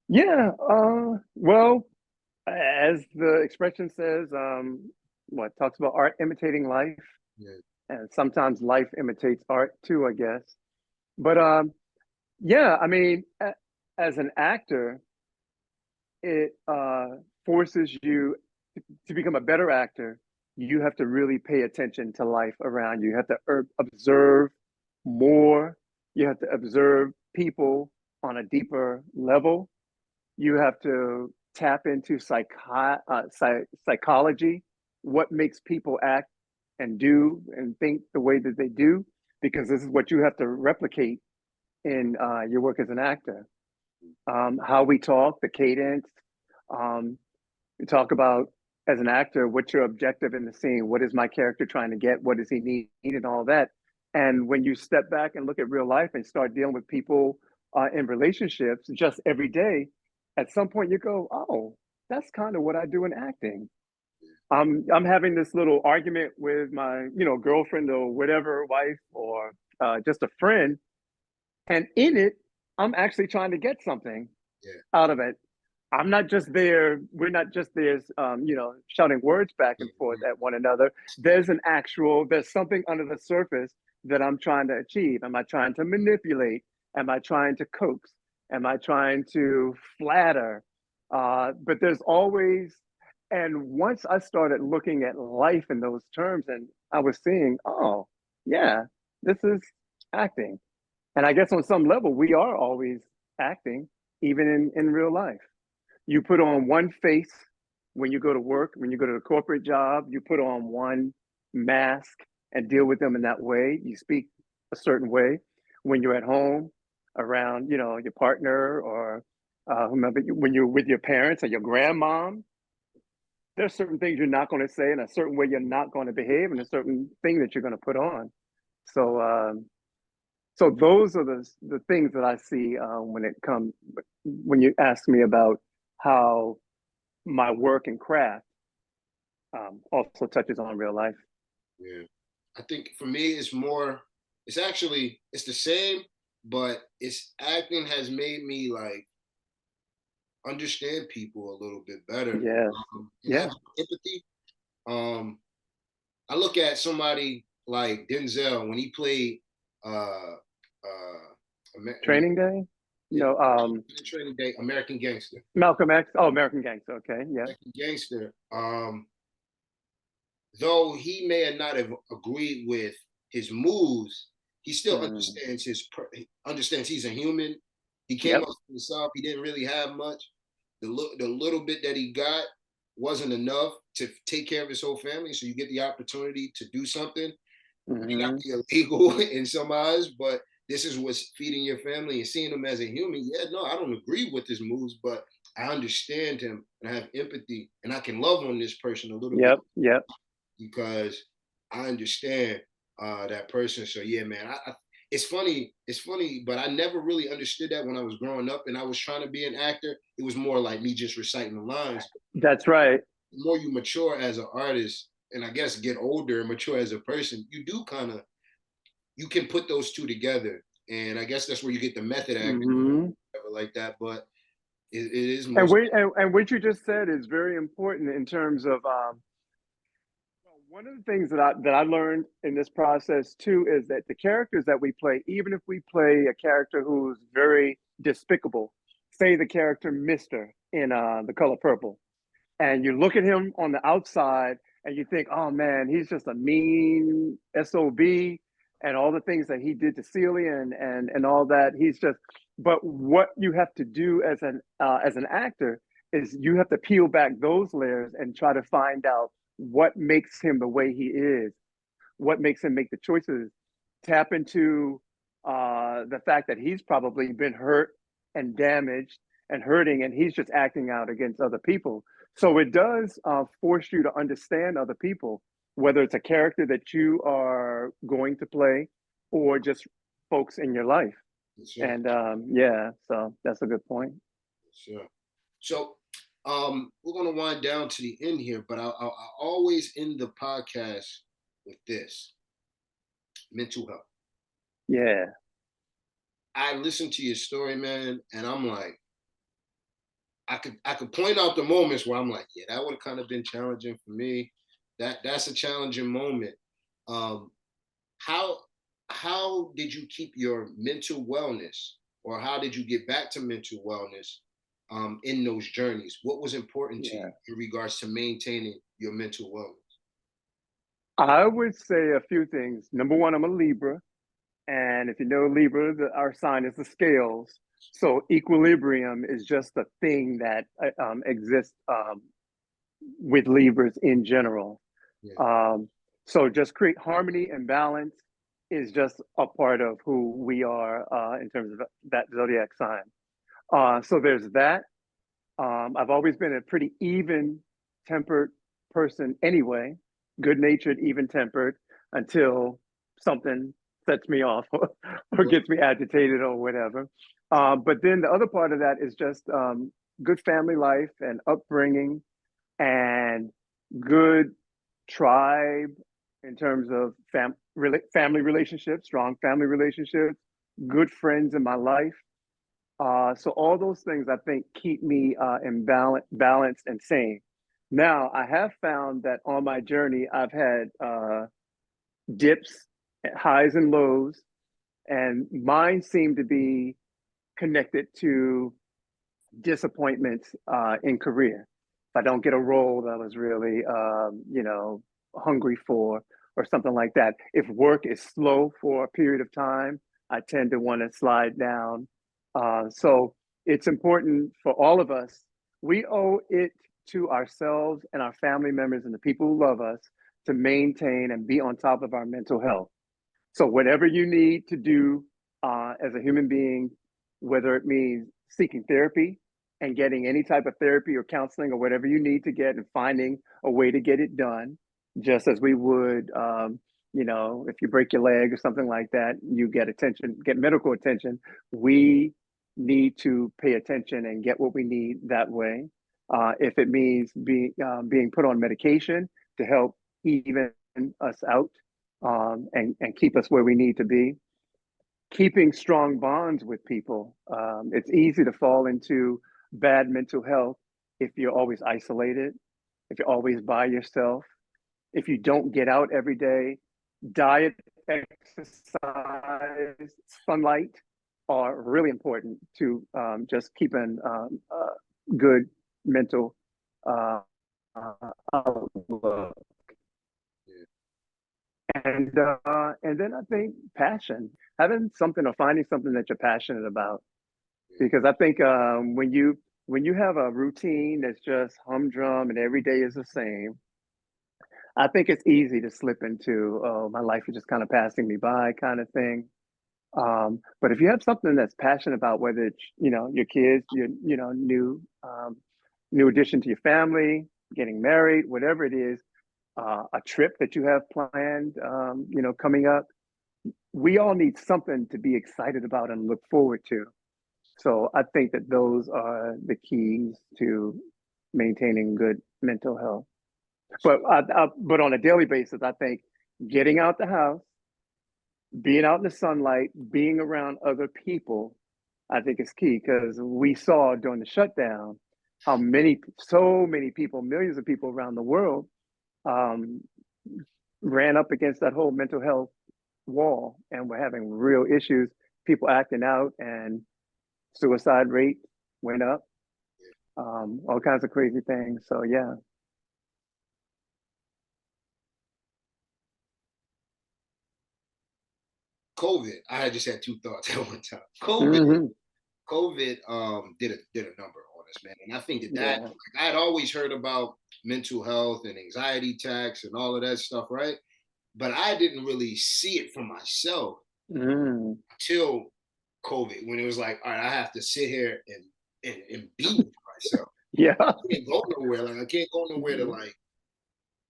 Yeah. Well, as the expression says, what talks about art imitating life, Yeah. and sometimes life imitates art too, I guess. But yeah, I mean, as an actor, it forces you to become a better actor. You have to really pay attention to life around you. You have to observe more. You have to observe people on a deeper level. You have to tap into psychology, what makes people act and do and think the way that they do, because this is what you have to replicate in your work as an actor. How we talk, the cadence. Um, we talk about as an actor, what's your objective in the scene? What is my character trying to get? What does he need? And all that. And when you step back and look at real life and start dealing with people in relationships just every day, at some point you go, oh, that's kind of what I do in acting. I'm having this little argument with my girlfriend or whatever, wife or just a friend, and in it, I'm actually trying to get something Yeah. out of it. I'm not just there. We're not just there, shouting words back and forth at one another. There's something under the surface that I'm trying to achieve. Am I trying to manipulate? Am I trying to coax? Am I trying to flatter? But there's always, and once I started looking at life in those terms and I was seeing, oh, yeah, this is acting. And I guess on some level, we are always acting, even in real life. You put on one face when you go to work, when you go to the corporate job, you put on one mask and deal with them in that way. You speak a certain way when you're at home around, your partner or whomever, when you're with your parents or your grandmom. There's certain things you're not going to say, and a certain way you're not going to behave, and a certain thing that you're going to put on. So, so those are the things that I see when you ask me about how my work and craft also touches on real life. Yeah. I think for me, it's more. It's actually it's the same, but it's acting has made me like understand people a little bit better, Yeah, and have yeah. empathy. Um, I look at somebody like Denzel when he played when he Training Day. yeah, No, Training Day, American Gangster, Malcolm X. Oh, American Gangster. Okay, yeah. American Gangster. Though he may have not have agreed with his moves, he still Mm, understands he's a human. He came yep. up from the south. He didn't really have much. The little bit that he got wasn't enough to take care of his whole family. So you get the opportunity to do something. May not Hmm. be illegal in some eyes, but this is what's feeding your family and seeing him as a human. Yeah, no, I don't agree with his moves, but I understand him and I have empathy and I can love on this person a little bit Yep. Yep. because I understand that person. So yeah, man, it's funny. It's funny, but I never really understood that when I was growing up and I was trying to be an actor. It was more like me just reciting the lines. That's right. The more you mature as an artist, and I guess get older and mature as a person, you do kind of you can put those two together. And I guess that's where you get the method acting Hmm. like that. But it is And most and what you just said is very important in terms of well, one of the things that I learned in this process too is that the characters that we play, even if we play a character who's very despicable, say the character Mister in The Color Purple, and you look at him on the outside and you think, oh man, he's just a mean SOB and all the things that he did to Celia and all that. He's just, but what you have to do as an actor is you have to peel back those layers and try to find out what makes him the way he is, what makes him make the choices, tap into the fact that he's probably been hurt and damaged and hurting, and he's just acting out against other people. So it does force you to understand other people, whether it's a character that you are going to play or just folks in your life. sure, And yeah, so that's a good point. sure. So we're going to wind down to the end here, but I always end the podcast with this mental health. Yeah, I listened to your story, man, and I'm like, I could point out the moments where I'm like, yeah, that would have kind of been challenging for me. That's a challenging moment. Um, how how did you keep your mental wellness, or how did you get back to mental wellness in those journeys? What was important to you yeah. in regards to maintaining your mental wellness? I would say a few things. Number one, I'm a Libra. And if you know Libra, our sign is the scales. So equilibrium is just a thing that exists with Libras in general. Yeah, Um, so just create harmony and balance is just a part of who we are in terms of that zodiac sign. So there's that. I've always been a pretty even tempered person anyway, good natured, even tempered until something sets me off or gets me agitated or whatever. But then the other part of that is just good family life and upbringing and good tribe in terms of family relationships, strong family relationships, good friends in my life. So all those things I think keep me balanced and sane. Now I have found that on my journey I've had dips, highs and lows, and mine seem to be connected to disappointments in career. If I don't get a role that I was really, hungry for, or something like that. If work is slow for a period of time, I tend to want to slide down. So it's important for all of us. We owe it to ourselves and our family members and the people who love us to maintain and be on top of our mental health. So whatever you need to do as a human being, whether it means seeking therapy and getting any type of therapy or counseling or whatever you need to get and finding a way to get it done, just as we would, if you break your leg or something like that, you get attention, get medical attention. We need to pay attention and get what we need that way. If it means being put on medication to help even us out and keep us where we need to be. Keeping strong bonds with people. It's easy to fall into bad mental health if you're always isolated, if you're always by yourself, if you don't get out every day. Diet, exercise, sunlight are really important to just keeping good mental outlook. And then I think passion, having something or finding something that you're passionate about, because I think when you have a routine that's just humdrum and every day is the same, I think it's easy to slip into, oh, my life is just kind of passing me by kind of thing. But if you have something that's passionate about, whether it's your kids, your new addition to your family, getting married, whatever it is, a trip that you have planned, coming up. We all need something to be excited about and look forward to. So I think that those are the keys to maintaining good mental health. But on a daily basis, I think getting out the house, being out in the sunlight, being around other people, I think is key, because we saw during the shutdown how so many people, millions of people around the world um, ran up against that whole mental health wall, and we're having real issues, people acting out, and suicide rate went up, all kinds of crazy things. So yeah. COVID. I just had two thoughts at one time. COVID. Mm-hmm. COVID did a number on us, man. And I think that Yeah. like, I had always heard about mental health and anxiety attacks and all of that stuff, right? But I didn't really see it for myself until COVID, when it was like, all right, I have to sit here and be with myself. Yeah. I can't go nowhere. Like I can't go nowhere to like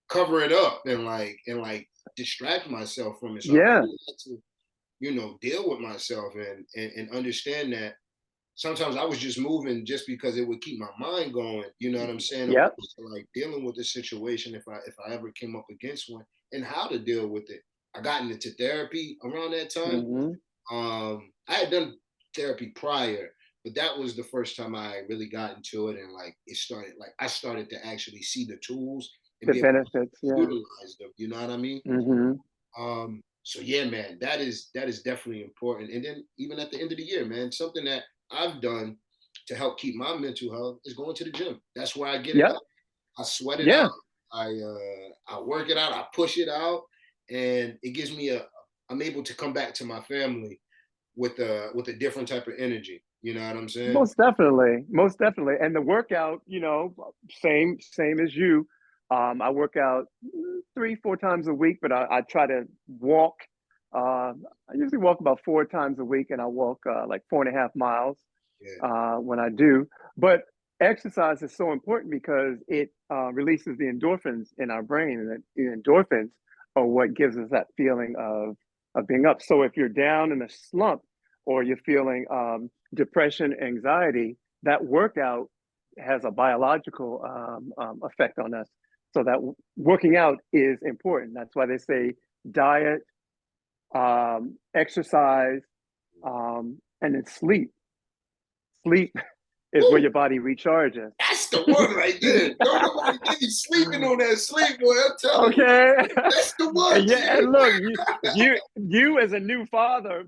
cover it up and like distract myself from it. So I Yeah. really had to, deal with myself and understand that sometimes I was just moving just because it would keep my mind going. You know what I'm saying? Yep. Opposed to like dealing with the situation if I ever came up against one, and how to deal with it. I got into therapy around that time. Mm-hmm. I had done therapy prior, but that was the first time I really got into it, and like it started. Like I started to actually see the tools and The be able benefits. to Yeah. utilize them. You know what I mean? Mm-hmm. So yeah, man, that is definitely important. And then even at the end of the year, man, something that I've done to help keep my mental health is going to the gym. That's where I get it Yep. out. I sweat it Yeah. out. I work it out. I push it out, and it gives me I'm able to come back to my family with a different type of energy. You know what I'm saying? Most definitely, most definitely. And the workout, same as you. I work out 3, 4 times a week, but I try to walk. I usually walk about 4 times a week, and I walk like 4.5 miles Yeah. when I do. But exercise is so important because it releases the endorphins in our brain, and the endorphins are what gives us that feeling of being up. So if you're down in a slump or you're feeling depression, anxiety, that workout has a biological effect on us. So that working out is important. That's why they say diet, exercise, and then sleep. Sleep is where Woo! your body recharges. That's the one right there. Don't nobody get me sleeping on that sleep, boy. I'm telling you. Okay. That's the one, And yeah, G. and look, you as a new father,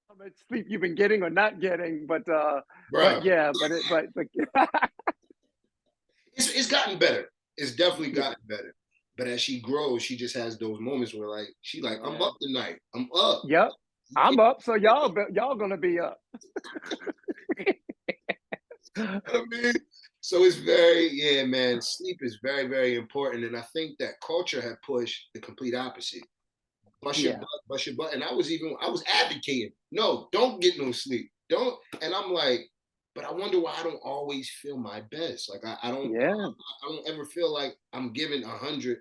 how much sleep you've been getting or not getting, but Bro. yeah, but It's gotten better. It's definitely gotten better. But as she grows, she just has those moments where like she like, I'm Yeah. up tonight. I'm up. Yep. You I'm can't up, so y'all gonna be up. know what I mean? So it's very, yeah, man. Sleep is very, very important. And I think that culture had pushed the complete opposite. Yeah. Bust your butt. And I was advocating, no, don't get no sleep. Don't. And I'm like, but I wonder why I don't always feel my best. Like Yeah. I don't ever feel like I'm giving 100%.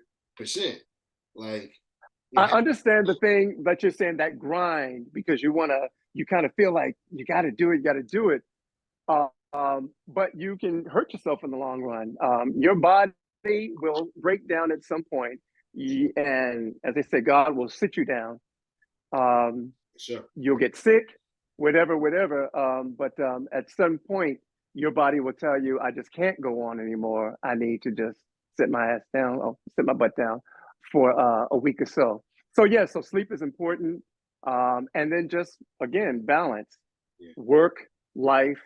Like it I has, understand the thing that you're saying, that grind, because you kind of feel like you got to do it, you got to do it. But you can hurt yourself in the long run. Your body will break down at some point, and as they say, God will sit you down. Um, sure. you'll get sick, whatever, whatever. But at some point, your body will tell you, "I just can't go on anymore. I need to just sit my ass down, or sit my butt down for a week or so." So yeah, so sleep is important, and then just again balance, Yeah. work, life,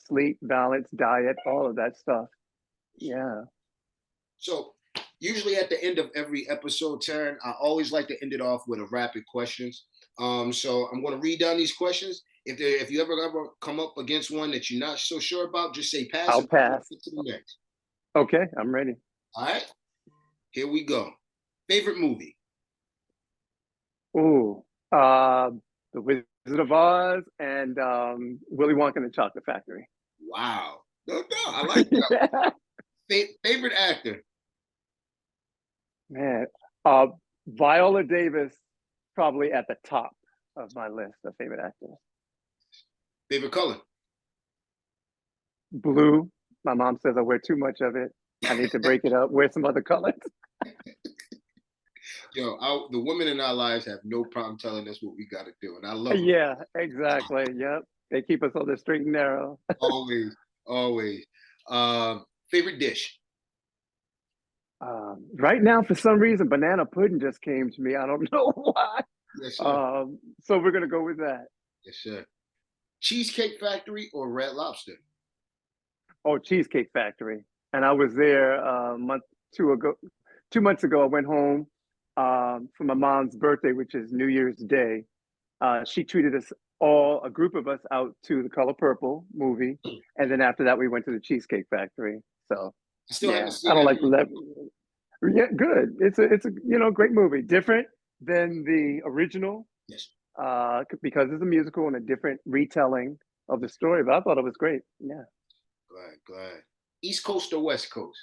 sleep, balance, diet, all of that stuff. Sure. Yeah. So usually at the end of every episode, Teren, I always like to end it off with a rapid questions. So I'm going to read down these questions. If you ever come up against one that you're not so sure about, just say pass I'll and we'll pass. get to the next. Okay, I'm ready. All right, here we go. Favorite movie? Ooh, The Wizard of Oz and Willy Wonka and the Chocolate Factory. Wow. No, no, I like that. Yeah, Favorite actor? man. Uh, Viola Davis probably at the top of my list of favorite actors. Favorite color? Blue. My mom says I wear too much of it. I need to break it up. Wear some other colors. Yo, the women in our lives have no problem telling us what we got to do, and I love them. Yeah, exactly. Yep. They keep us on the straight and narrow. Always, always. Favorite dish? Right now, for some reason, banana pudding just came to me. I don't know why. Yes, sir. So we're gonna go with that. Yes, sir. Cheesecake Factory or Red Lobster? Oh, Cheesecake Factory. And I was there a month, 2 ago, 2 months ago. I went home for my mom's birthday, which is New Year's Day. She treated us all, a group of us, out to the Color Purple movie, and then after that, we went to the Cheesecake Factory. So, I still haven't yeah, seen I don't that like to movie. let. Yeah, good. It's a great movie, different than the original, Yes. because it's a musical and a different retelling of the story. But I thought it was great. Yeah, Glad, glad. East Coast or West Coast?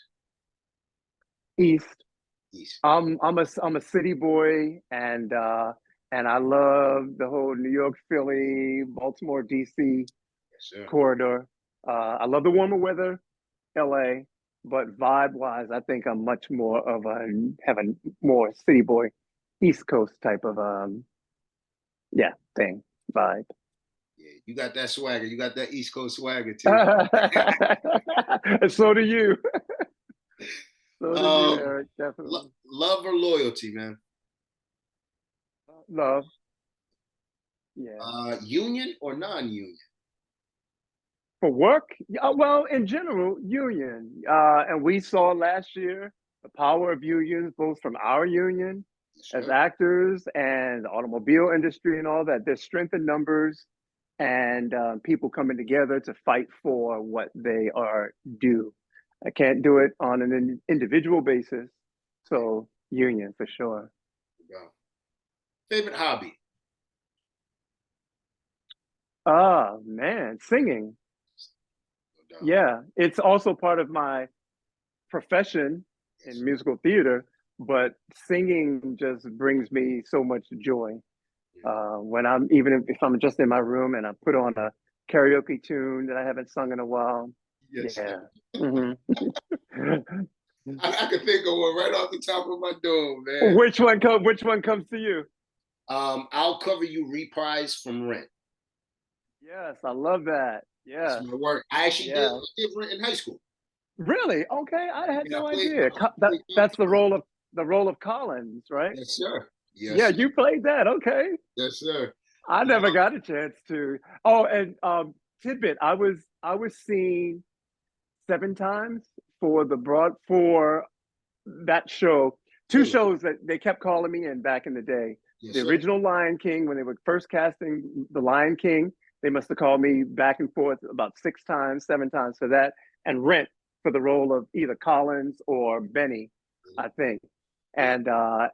East. East. I'm a city boy, and I love the whole New York, Philly, Baltimore, DC Yes, sir. corridor. I love the warmer weather, LA, but vibe wise, I think I'm much more of have a more city boy, East Coast type of yeah, thing, vibe. Yeah, you got that swagger. You got that East Coast swagger too. And so do you. So do you, um, Eric. Definitely. love or loyalty, man? Love. Yeah. Union or non-union? For work, yeah, well, in general, union. And we saw last year the power of unions, both from our union Yes, as sir. actors and the automobile industry and all that. There's strength in numbers and people coming together to fight for what they are due. I can't do it on an individual basis. So, union for sure. Go. Favorite hobby? Ah, man, singing. No doubt. Yeah, it's also part of my profession Yes, in sir. musical theater, but singing just brings me so much joy. Yeah. When I'm even if I'm just in my room and I put on a karaoke tune that I haven't sung in a while, Yes, sir. yeah. Hmm. I can think of one right off the top of my dome, man. Which one comes to you? I'll cover you reprise from Rent. Yes, I love that. That's Yes, my work. I actually did, yeah. I did Rent in high school. Really? Okay, I had Yeah, no I idea. played That's Copper. the role of Collins, right? Yes, sir. Yes, Yeah, sir. you played that. Okay. Yes, sir. I never got a chance to. Oh, and tidbit, I was seen 7 times for the broad for that show. Two Really? shows that they kept calling me in back in the day. Yes, The sir. original Lion King, when they were first casting the Lion King, they must have called me back and forth about 6 times, 7 times for that, and Rent for the role of either Collins or Benny, I think. Yeah. And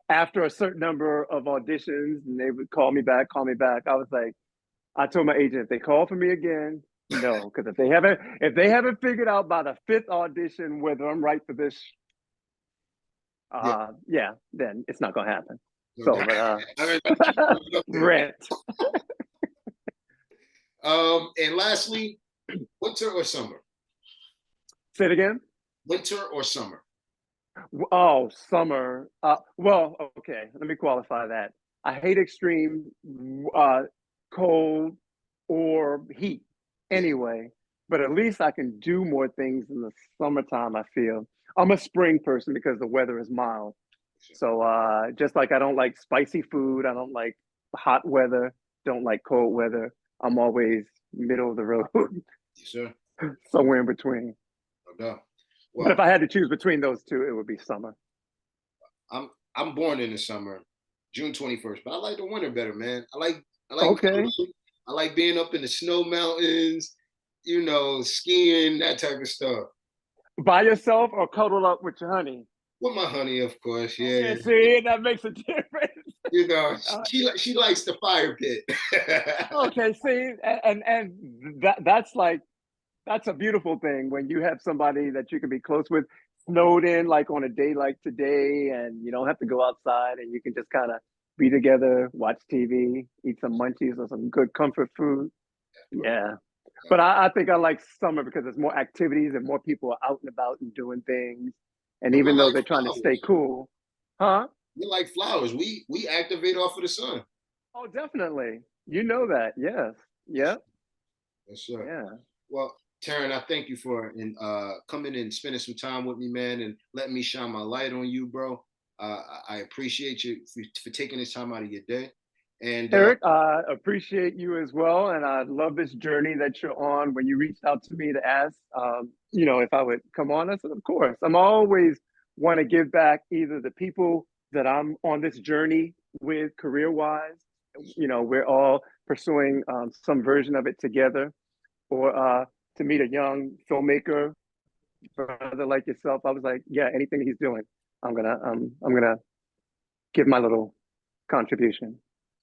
after a certain number of auditions, and they would call me back, I was like, I told my agent, if they call for me again, no, because if they haven't figured out by the fifth audition whether I'm right for this, Yeah. yeah, then it's not gonna happen. No So, doubt. but I mean, keep it up there. Rent. And lastly, winter or summer? Say it again. Winter or summer? Oh, summer. Well, okay. Let me qualify that. I hate extreme uh, cold or heat Yeah. anyway, but at least I can do more things in the summertime, I feel. I'm a spring person because the weather is mild. So just like I don't like spicy food, I don't like hot weather, don't like cold weather. I'm always middle of the road, Yes, sir. somewhere in between. No doubt. But if Well, I had to choose between those two, it would be summer. I'm born in the summer, June 21st, but I like the winter better, man. I like Okay. I like being up in the snow mountains, skiing, that type of stuff. By yourself or cuddle up with your honey? With my honey, of course, yeah. Okay, see, that makes a difference. You know, Uh, she likes the fire pit. okay, see, and that's a beautiful thing when you have somebody that you can be close with, snowed in like on a day like today, and you don't have to go outside, and you can just kind of be together, watch TV, eat some munchies or some good comfort food. Yeah. But I think I like summer because there's more activities and more people are out and about and doing things. And And we even though like they're trying to stay flowers. cool, huh? We like flowers. We activate off of the sun. Oh, definitely. You know that. Yes. Yes, Yep. yes, sir. Yeah. Well, Teren, I thank you for coming and spending some time with me, man, and letting me shine my light on you, bro. I appreciate you for taking this time out of your day. And Eric, I appreciate you as well. And I love this journey that you're on. When you reached out to me to ask, if I would come on, I said, of course. I'm always want to give back either the people that I'm on this journey with career wise, we're all pursuing some version of it together, or to meet a young filmmaker, brother like yourself. I was like, yeah, anything he's doing, I'm gonna give my little contribution.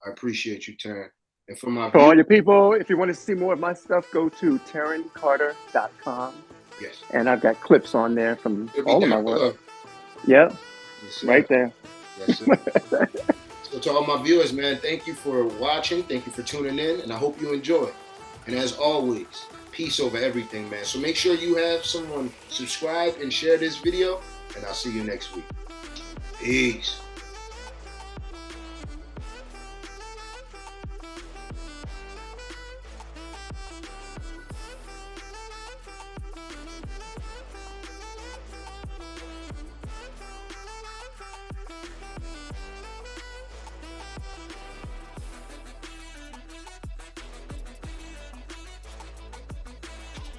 I appreciate you, Teren. And for my For viewers, all your people, if you want to see more of my stuff, go to terencarter.com. yes, And I've got clips on there from it'll be all of my down work. below. Yep, Yes, right sir. there. Yes, sir. So to all my viewers, man, thank you for watching. Thank you for tuning in, and I hope you enjoy. And as always, peace over everything, man. So make sure you have someone subscribe and share this video, and I'll see you next week. Peace.